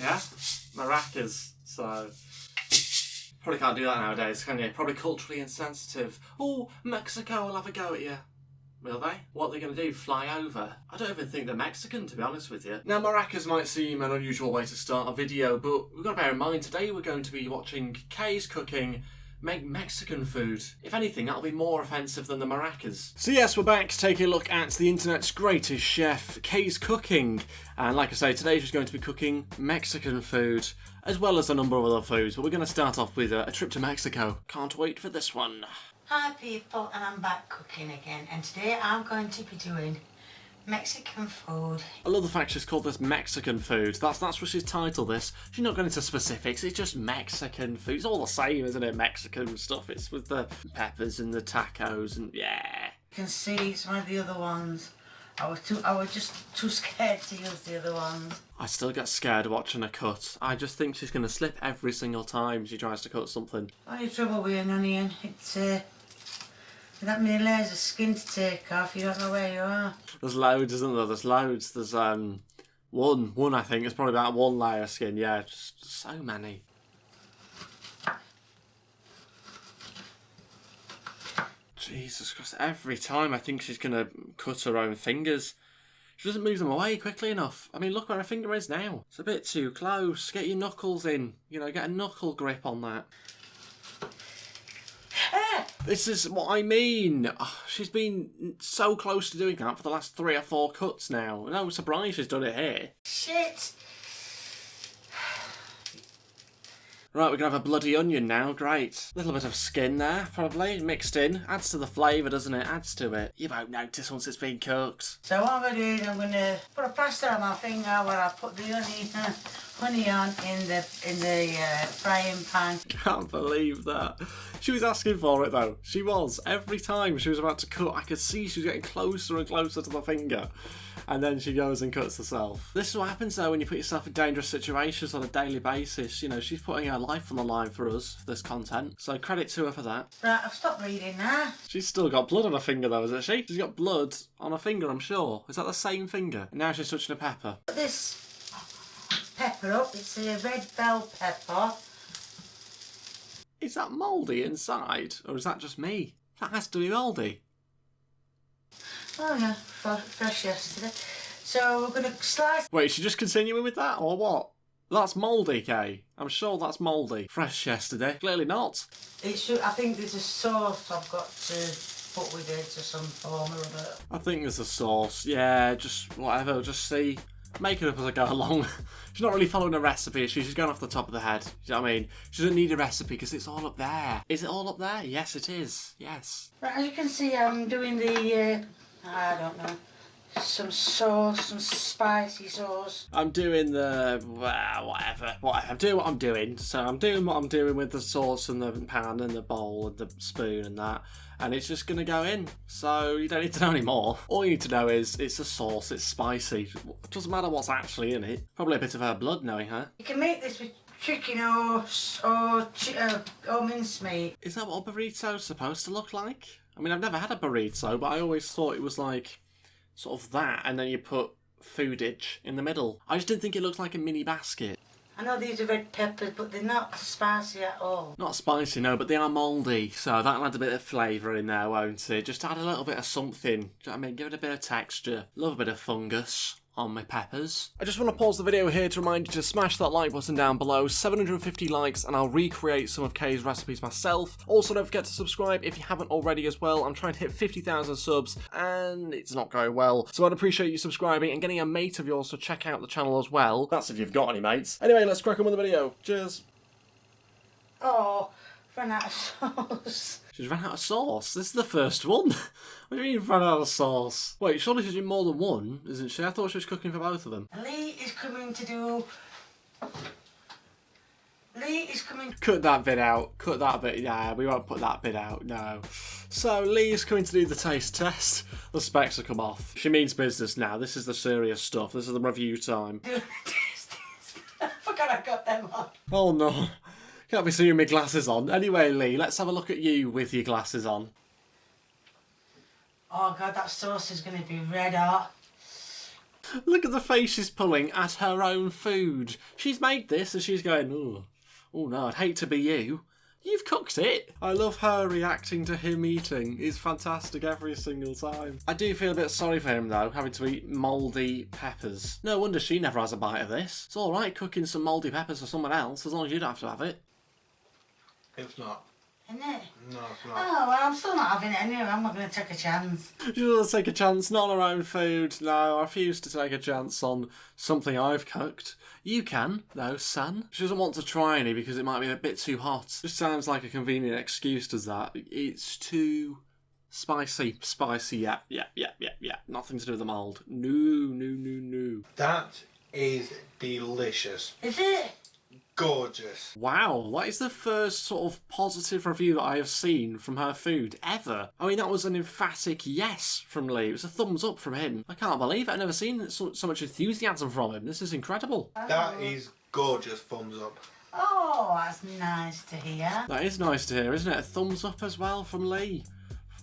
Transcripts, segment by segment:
Yeah? Maracas. So, probably can't do that nowadays, can you? Probably culturally insensitive. Oh, Mexico will have a go at you. Will they? What are they going to do? Fly over? I don't even think they're Mexican, to be honest with you. Now, maracas might seem an unusual way to start a video, but we've got to bear in mind today we're going to be watching Kay's cooking Mexican food. If anything, that'll be more offensive than the maracas. So yes, we're back to take a look at the internet's greatest chef, Kay's cooking. And like I say, today she's going to be cooking Mexican food, as well as a number of other foods. But we're going to start off with a trip to Mexico. Can't wait for this one. Hi people, and I'm back cooking again, and today I'm going to be doing Mexican food. I love the fact she's called this Mexican food. That's what she's titled this. She's not going into specifics, it's just Mexican food. It's all the same, isn't it? Mexican stuff. It's with the peppers and the tacos and yeah. You can see some of the other ones. I was just too scared to use the other ones. I still get scared watching her cut. I just think she's going to slip every single time she tries to cut something. Only trouble with an onion, it's that many layers of skin to take off, you don't know where you are. There's loads, isn't there? There's loads. There's one I think. It's probably about one layer of skin. Yeah, just so many. Jesus Christ, every time I think she's going to cut her own fingers. She doesn't move them away quickly enough. I mean, look where her finger is now. It's a bit too close. Get your knuckles in. You know, get a knuckle grip on that. This is what I mean. Oh, she's been so close to doing that for the last 3 or 4 cuts now. No surprise she's done it here. Shit! Right, we're going to have a bloody onion now. Great. A little bit of skin there, probably, mixed in. Adds to the flavour, doesn't it? Adds to it. You won't notice once it's been cooked. So what I'm going to do is I'm going to put a plaster on my finger where I put the honey on in the frying pan. Can't believe that. She was asking for it though. She was. Every time she was about to cut, I could see she was getting closer and closer to the finger. And then she goes and cuts herself. This is what happens though when you put yourself in dangerous situations on a daily basis. You know, she's putting her life on the line for us, for this content. So credit to her for that. Right, I've stopped reading now. She's still got blood on her finger though, isn't she? She's got blood on her finger, I'm sure. Is that the same finger? And now she's touching a pepper. Put this pepper up. It's a red bell pepper. Is that mouldy inside? Or is that just me? That has to be mouldy. Oh yeah, fresh yesterday. So we're going to slice... Wait, is she just continuing with that, or what? That's mouldy, Kay. I'm sure that's mouldy. Fresh yesterday. Clearly not. I think there's a sauce I've got to put with it to some form or other. I think there's a sauce. Yeah, just whatever. Just see. Make it up as I go along. She's not really following a recipe, she's going off the top of the head. You know what I mean? She doesn't need a recipe because it's all up there. Is it all up there? Yes, it is. Yes. Right, as you can see, I'm doing the... I don't know. Some sauce, some spicy sauce. I'm doing the... well, whatever. I'm doing what I'm doing. So I'm doing what I'm doing with the sauce and the pan and the bowl and the spoon and that. And it's just going to go in. So you don't need to know any more. All you need to know is it's a sauce, it's spicy. It doesn't matter what's actually in it. Probably a bit of her blood knowing her. You can make this with chicken or mincemeat. Is that what a burrito's supposed to look like? I mean, I've never had a burrito, but I always thought it was like sort of that, and then you put foodage in the middle. I just didn't think it looked like a mini basket. I know these are red peppers, but they're not spicy at all. Not spicy, no, but they are mouldy, so that'll add a bit of flavour in there, won't it? Just add a little bit of something. Do you know what I mean? Give it a bit of texture. Love a bit of fungus on my peppers. I just want to pause the video here to remind you to smash that like button down below. 750 likes and I'll recreate some of Kay's recipes myself. Also, don't forget to subscribe if you haven't already as well. I'm trying to hit 50,000 subs and it's not going well. So I'd appreciate you subscribing and getting a mate of yours to check out the channel as well. That's if you've got any mates. Anyway, let's crack on with the video. Cheers. Oh, ran out of sauce. She's ran out of sauce? This is the first one? What do you mean ran out of sauce? Wait, surely she's doing more than one, isn't she? I thought she was cooking for both of them. Lee is coming to do... Lee is coming... Cut that bit out. Cut that bit. Yeah, we won't put that bit out, no. So, Lee is coming to do the taste test. The specs will come off. She means business now. This is the serious stuff. This is the review time. I forgot I got them on. Oh no. Can't be seeing my glasses on. Anyway, Lee, let's have a look at you with your glasses on. Oh God, that sauce is going to be red hot. Look at the face she's pulling at her own food. She's made this and she's going, oh no, I'd hate to be you. You've cooked it. I love her reacting to him eating. It's fantastic every single time. I do feel a bit sorry for him though, having to eat mouldy peppers. No wonder she never has a bite of this. It's alright cooking some mouldy peppers for someone else, as long as you don't have to have it. It's not. Isn't it? No, it's not. Oh, well, I'm still not having it anyway. I'm not going to take a chance. She doesn't take a chance, not on her own food. No, I refuse to take a chance on something I've cooked. You can, though, son. She doesn't want to try any because it might be a bit too hot. Just sounds like a convenient excuse, does that? It's too spicy. Spicy, yeah. Nothing to do with the mould. No. That is delicious. Is it? Gorgeous. Wow, that is the first sort of positive review that I have seen from her food ever. I mean, that was an emphatic yes from Lee. It was a thumbs up from him. I can't believe it. I've never seen so much enthusiasm from him. This is incredible. That is gorgeous. Thumbs up. Oh, that's nice to hear. That is nice to hear, isn't it? A thumbs up as well from Lee.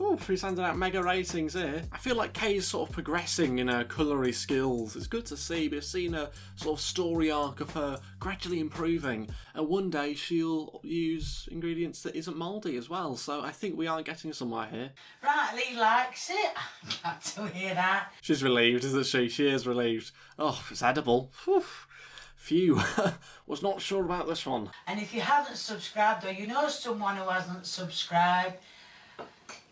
Ooh, she's handing out mega ratings here. I feel like Kay's sort of progressing in her culinary skills. It's good to see. We've seen a sort of story arc of her gradually improving. And one day she'll use ingredients that isn't mouldy as well. So I think we are getting somewhere here. Right, Lee likes it. Glad to hear that. She's relieved, isn't she? She is relieved. Oh, it's edible. Whew. Phew. Was not sure about this one. And if you haven't subscribed or you know someone who hasn't subscribed,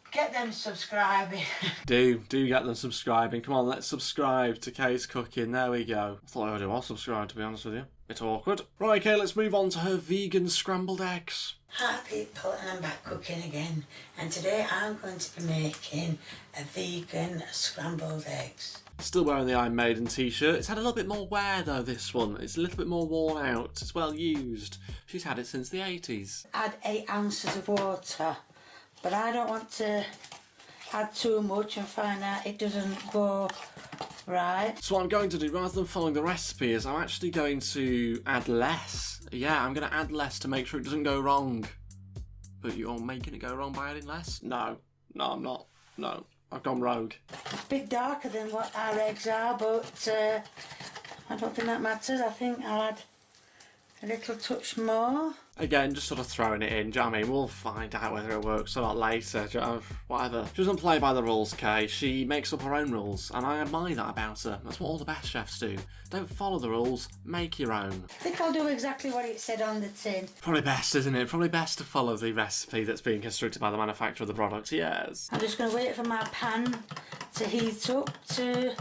get them subscribing. Do get them subscribing. Come on, let's subscribe to Kay's Cooking. There we go. I thought I already was subscribed, to be honest with you. Bit awkward. Right, Kay, let's move on to her vegan scrambled eggs. Hi people, and I'm back cooking again. And today I'm going to be making a vegan scrambled eggs. Still wearing the Iron Maiden t-shirt. It's had a little bit more wear though, this one. It's a little bit more worn out. It's well used. She's had it since the 80s. Add 8 ounces of water. But I don't want to add too much and find out it doesn't go right. So what I'm going to do, rather than following the recipe, is I'm actually going to add less. Yeah, I'm going to add less to make sure it doesn't go wrong. But you're making it go wrong by adding less? No, I'm not. No, I've gone rogue. It's a bit darker than what our eggs are, but I don't think that matters. I think I'll add a little touch more. Again, just sort of throwing it in, do you know what I mean? We'll find out whether it works or not later, do you know? Whatever. She doesn't play by the rules, Kay. She makes up her own rules, and I admire that about her. That's what all the best chefs do. Don't follow the rules, make your own. I think I'll do exactly what it said on the tin. Probably best, isn't it? Probably best to follow the recipe that's being constructed by the manufacturer of the product, yes. I'm just going to wait for my pan to heat up to...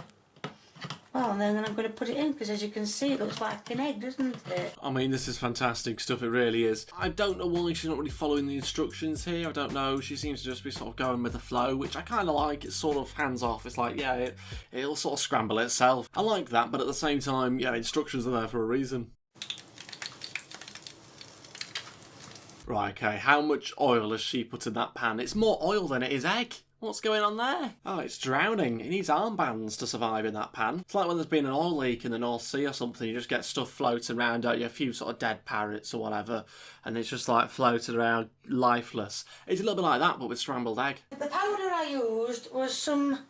Well, and then I'm going to put it in, because as you can see, it looks like an egg, doesn't it? I mean, this is fantastic stuff, it really is. I don't know why she's not really following the instructions here, I don't know. She seems to just be sort of going with the flow, which I kind of like. It's sort of hands-off. It's like, yeah, it'll sort of scramble itself. I like that, but at the same time, yeah, instructions are there for a reason. Right, okay, how much oil has she put in that pan? It's more oil than it is egg. What's going on there? Oh, it's drowning. It needs armbands to survive in that pan. It's like when there's been an oil leak in the North Sea or something, you just get stuff floating around, don't you? A few sort of dead parrots or whatever, and it's just like floating around lifeless. It's a little bit like that, but with scrambled egg. The powder I used was some...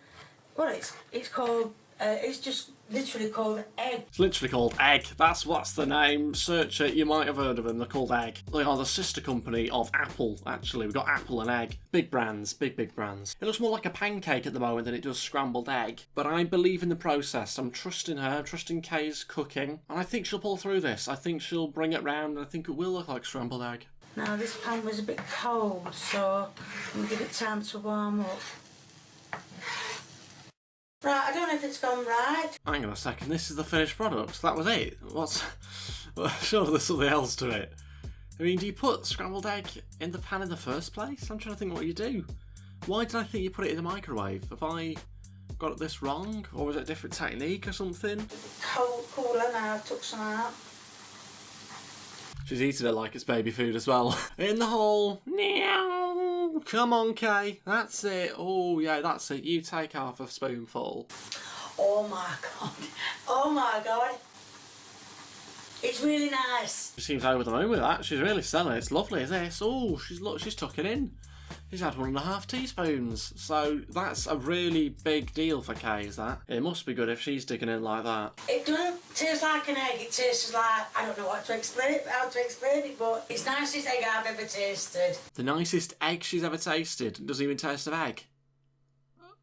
Well, it's called... it's just literally called egg. It's literally called Egg. That's what's the name. Search it. You might have heard of them. They're called Egg. They are the sister company of Apple, actually. We've got Apple and Egg. Big brands. Big brands. It looks more like a pancake at the moment than it does scrambled egg. But I believe in the process. I'm trusting her. I'm trusting Kay's cooking. And I think she'll pull through this. I think she'll bring it round, and I think it will look like scrambled egg. Now, this pan was a bit cold, so I'm going to give it time to warm up. Right, I don't know if it's gone right. Hang on a second, this is the finished product. That was it? What's... Well, surely there's something else to it. I mean, do you put scrambled egg in the pan in the first place? I'm trying to think what you do. Why did I think you put it in the microwave? Have I got this wrong? Or was it a different technique or something? Cooler now, I took some out. She's eating it like it's baby food as well. In the hole. Meow. Come on, Kay. That's it. Oh, yeah, that's it. You take half a spoonful. Oh my god. Oh my god. It's really nice. She seems over the moon with that. She's really selling it. It's lovely, is this? Oh, she's tucking in. He's had 1.5 teaspoons, so that's a really big deal for Kay, is that? It must be good if she's digging in like that. It doesn't taste like an egg, it tastes like, I don't know how to explain it, but it's the nicest egg I've ever tasted. The nicest egg she's ever tasted. Doesn't even taste of egg.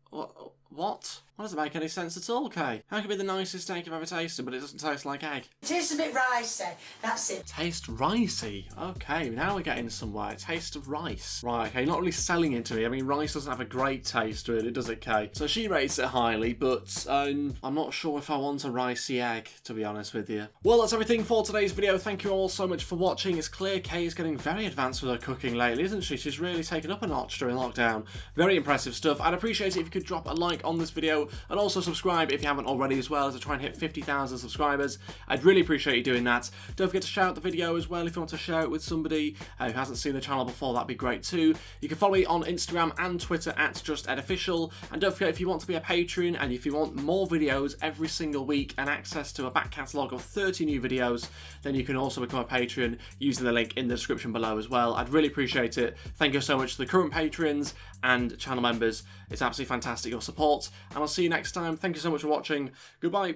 What? That doesn't make any sense at all, Kay. How can it be the nicest egg you've ever tasted, but it doesn't taste like egg? It tastes a bit ricey, that's it. Taste ricey. Okay, now we're getting somewhere. Taste of rice. Right, okay, not really selling it to me. I mean, rice doesn't have a great taste to it, does it, Kay? So she rates it highly, but I'm not sure if I want a ricey egg, to be honest with you. Well, that's everything for today's video. Thank you all so much for watching. It's clear Kay is getting very advanced with her cooking lately, isn't she? She's really taken up a notch during lockdown. Very impressive stuff. I'd appreciate it if you could drop a like on this video and also subscribe if you haven't already as well, as I try and hit 50,000 subscribers. I'd really appreciate you doing that. Don't forget to share out the video as well if you want to share it with somebody who hasn't seen the channel before. That'd be great too. You can follow me on Instagram and Twitter at JustEdOfficial, and don't forget, if you want to be a patron and if you want more videos every single week and access to a back catalogue of 30 new videos, then you can also become a patron using the link in the description below as well. I'd really appreciate it. Thank you so much to the current patrons and channel members. It's absolutely fantastic, your support, and I'll see you next time. Thank you so much for watching. Goodbye.